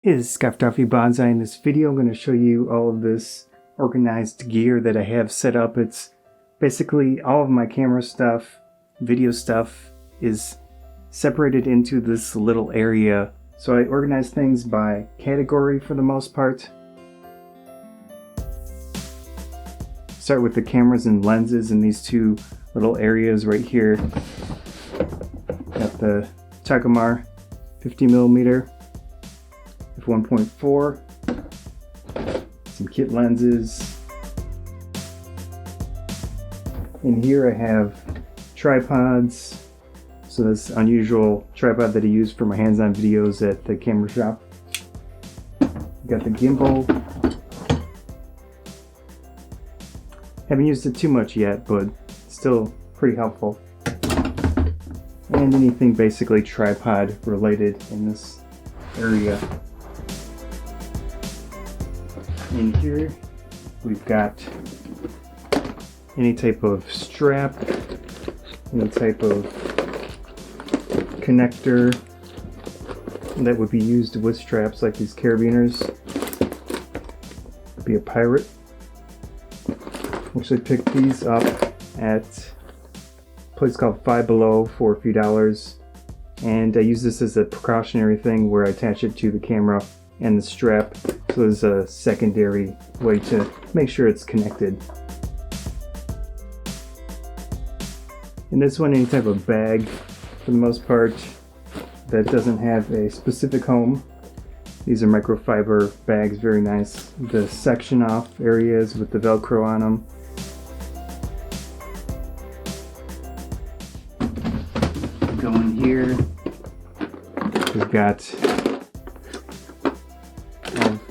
Hey, this is Scott Duffy Bonsai. In this video, I'm going to show you all of this organized gear that I have set up. It's basically all of my camera stuff, video stuff is separated into this little area. So I organize things by category for the most part. Start with the cameras and lenses in these two little areas right here. Got the Takumar 50mm. f1.4, some kit lenses. In here I have tripods. So this unusual tripod that I use for my hands-on videos at the camera shop. Got the gimbal. Haven't used it too much yet, but still pretty helpful. And anything basically tripod related in this area. In here we've got any type of strap, any type of connector that would be used with straps like these carabiners. Could be a pirate. Actually picked these up at a place called Five Below for a few dollars, and I use this as a precautionary thing where I attach it to the camera and the strap, so there's a secondary way to make sure it's connected. In this one, any type of bag, for the most part, that doesn't have a specific home. These are microfiber bags, very nice. The section off areas with the Velcro on them. Go in here, we've got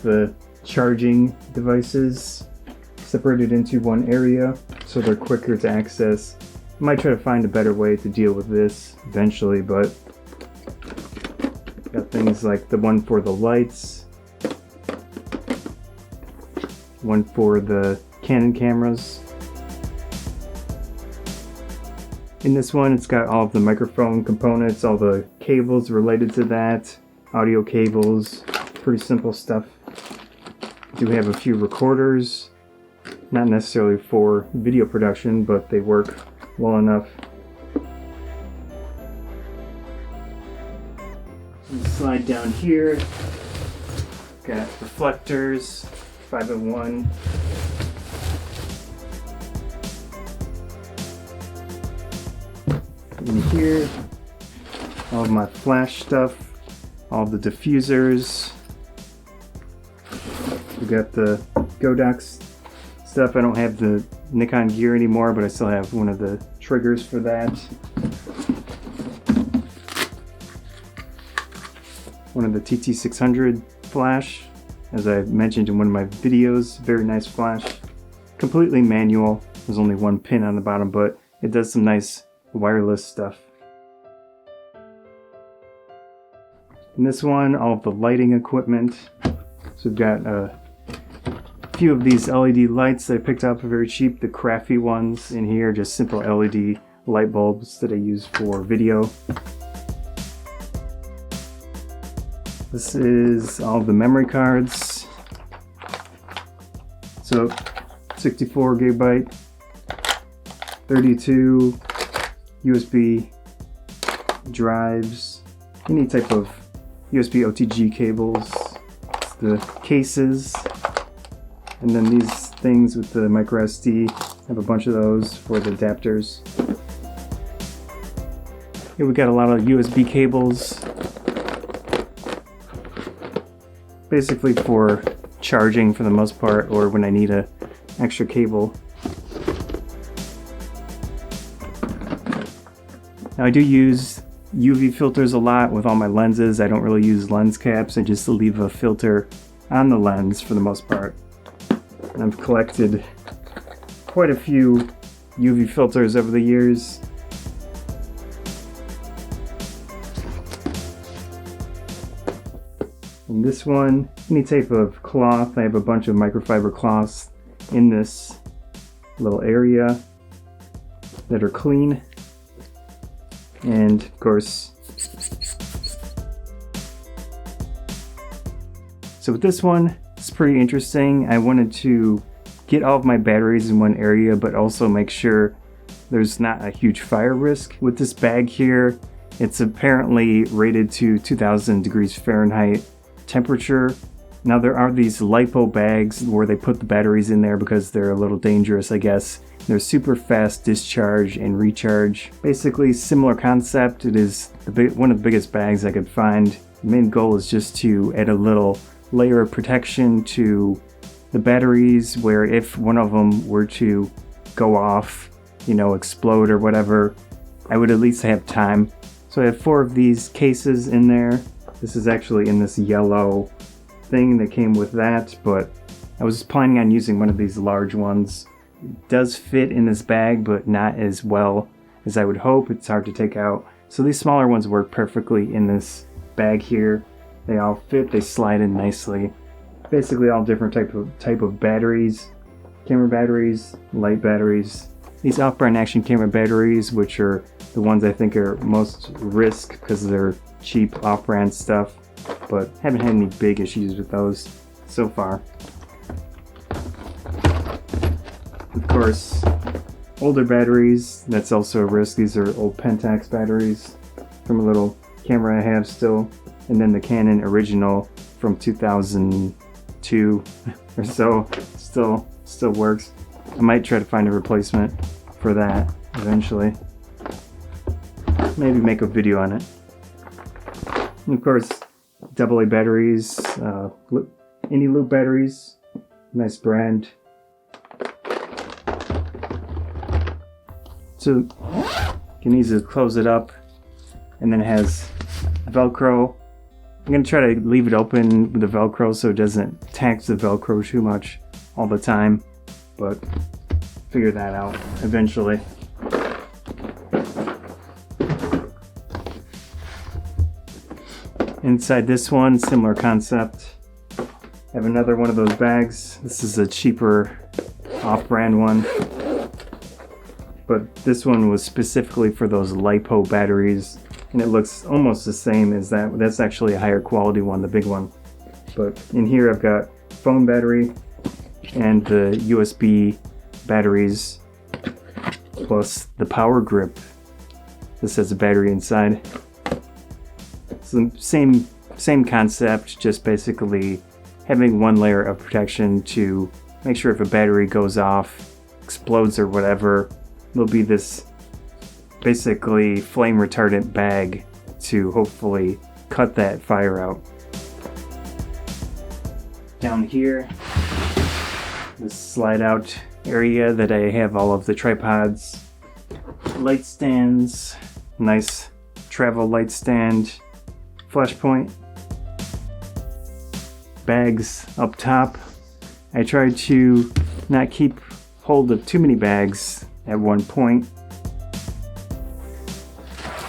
the charging devices separated into one area so they're quicker to access. I might try to find a better way to deal with this eventually, but got things like the one for the lights, one for the Canon cameras. In this one, it's got all of the microphone components, all the cables related to that, audio cables, pretty simple stuff. Do have a few recorders, not necessarily for video production, but they work well enough. Slide down here, got reflectors, 5-in-1. In here, all of my flash stuff, all of the diffusers. We got the Godox stuff. I don't have the Nikon gear anymore, but I still have one of the triggers for that. One of the TT600 flash, as I mentioned in one of my videos. Very nice flash. Completely manual. There's only one pin on the bottom, but it does some nice wireless stuff. In this one, all of the lighting equipment. So we've got a few of these LED lights that I picked up very cheap, the crafty ones in here, just simple LED light bulbs that I use for video. This is all the memory cards. So 64 gigabyte, 32 USB drives, any type of USB OTG cables, the cases, and then these things with the micro SD. I have a bunch of those for the adapters. Here we got a lot of USB cables, basically for charging for the most part, or when I need an extra cable. Now I do use UV filters a lot with all my lenses. I don't really use lens caps. I just leave a filter on the lens for the most part. And I've collected quite a few UV filters over the years. In this one, any type of cloth. I have a bunch of microfiber cloths in this little area that are clean. And of course, So with this one, it's pretty interesting. I wanted to get all of my batteries in one area, but also make sure there's not a huge fire risk. With this bag here, it's apparently rated to 2000 degrees Fahrenheit temperature. Now there are these lipo bags where they put the batteries in there because they're a little dangerous, I guess. They're super fast discharge and recharge. Basically similar concept. It is one of the biggest bags I could find. The main goal is just to add a little layer of protection to the batteries where if one of them were to go off, you know, explode or whatever, I would at least have time. So I have 4 of these cases in there. This is actually in this yellow thing that came with that, but I was planning on using one of these large ones. It does fit in this bag, but not as well as I would hope. It's hard to take out. So these smaller ones work perfectly in this bag here. They all fit, they slide in nicely. Basically all different type of batteries. Camera batteries, light batteries. These off-brand action camera batteries, which are the ones I think are most risk because they're cheap off-brand stuff, but haven't had any big issues with those so far. Of course, older batteries, that's also a risk. These are old Pentax batteries from a little camera I have still, and then the Canon original from 2002 or so still works. I might try to find a replacement for that eventually. Maybe make a video on it. And of course, AA batteries, Indie Loop batteries, nice brand. So you can easily close it up, and then it has Velcro. I'm going to try to leave it open with the Velcro so it doesn't tax the Velcro too much all the time, but figure that out eventually. Inside this one, similar concept. I have another one of those bags. This is a cheaper off-brand one, but this one was specifically for those LiPo batteries, and it looks almost the same as that. That's actually a higher quality one, the big one. But in here I've got phone battery and the USB batteries plus the power grip. This has a battery inside. So same concept, just basically having one layer of protection to make sure if a battery goes off, explodes or whatever, there'll be this basically flame retardant bag to hopefully cut that fire out. Down here, this slide out area that I have all of the tripods, light stands, nice travel light stand, flashpoint, bags up top. I tried to not keep hold of too many bags at one point.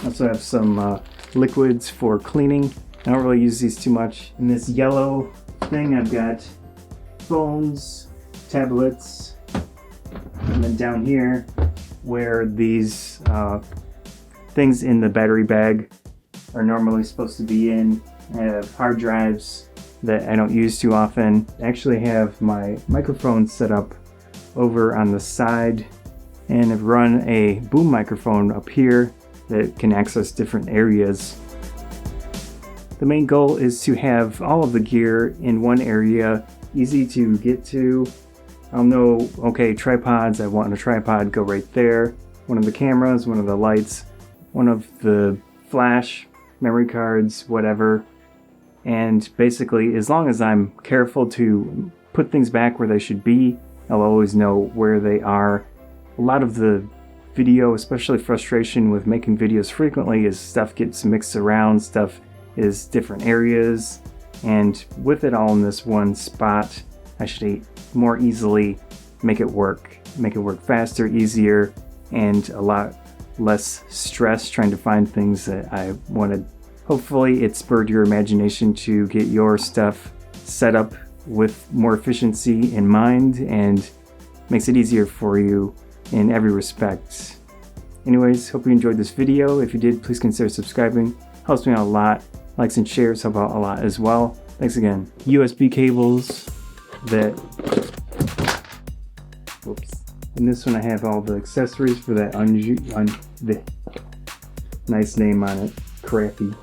Also have some liquids for cleaning. I don't really use these too much. In this yellow thing I've got phones, tablets, and then down here where these things in the battery bag are normally supposed to be in, I have hard drives that I don't use too often. I actually have my microphone set up over on the side, and I've run a boom microphone up here that can access different areas. The main goal is to have all of the gear in one area, easy to get to. I'll know, okay, tripods, I want a tripod, go right there. One of the cameras, one of the lights, one of the flash, memory cards, whatever. And basically, as long as I'm careful to put things back where they should be, I'll always know where they are. A lot of the video, especially frustration with making videos frequently, is stuff gets mixed around, stuff is different areas, and with it all in this one spot, I should more easily make it work faster, easier, and a lot less stress trying to find things that I wanted. Hopefully it spurred your imagination to get your stuff set up with more efficiency in mind and makes it easier for you in every respect. Anyways, hope you enjoyed this video. If you did, please consider subscribing. Helps me out a lot. Likes and shares help out a lot as well. Thanks again. USB cables that, whoops. In this one I have all the accessories for that the nice name on it, crappy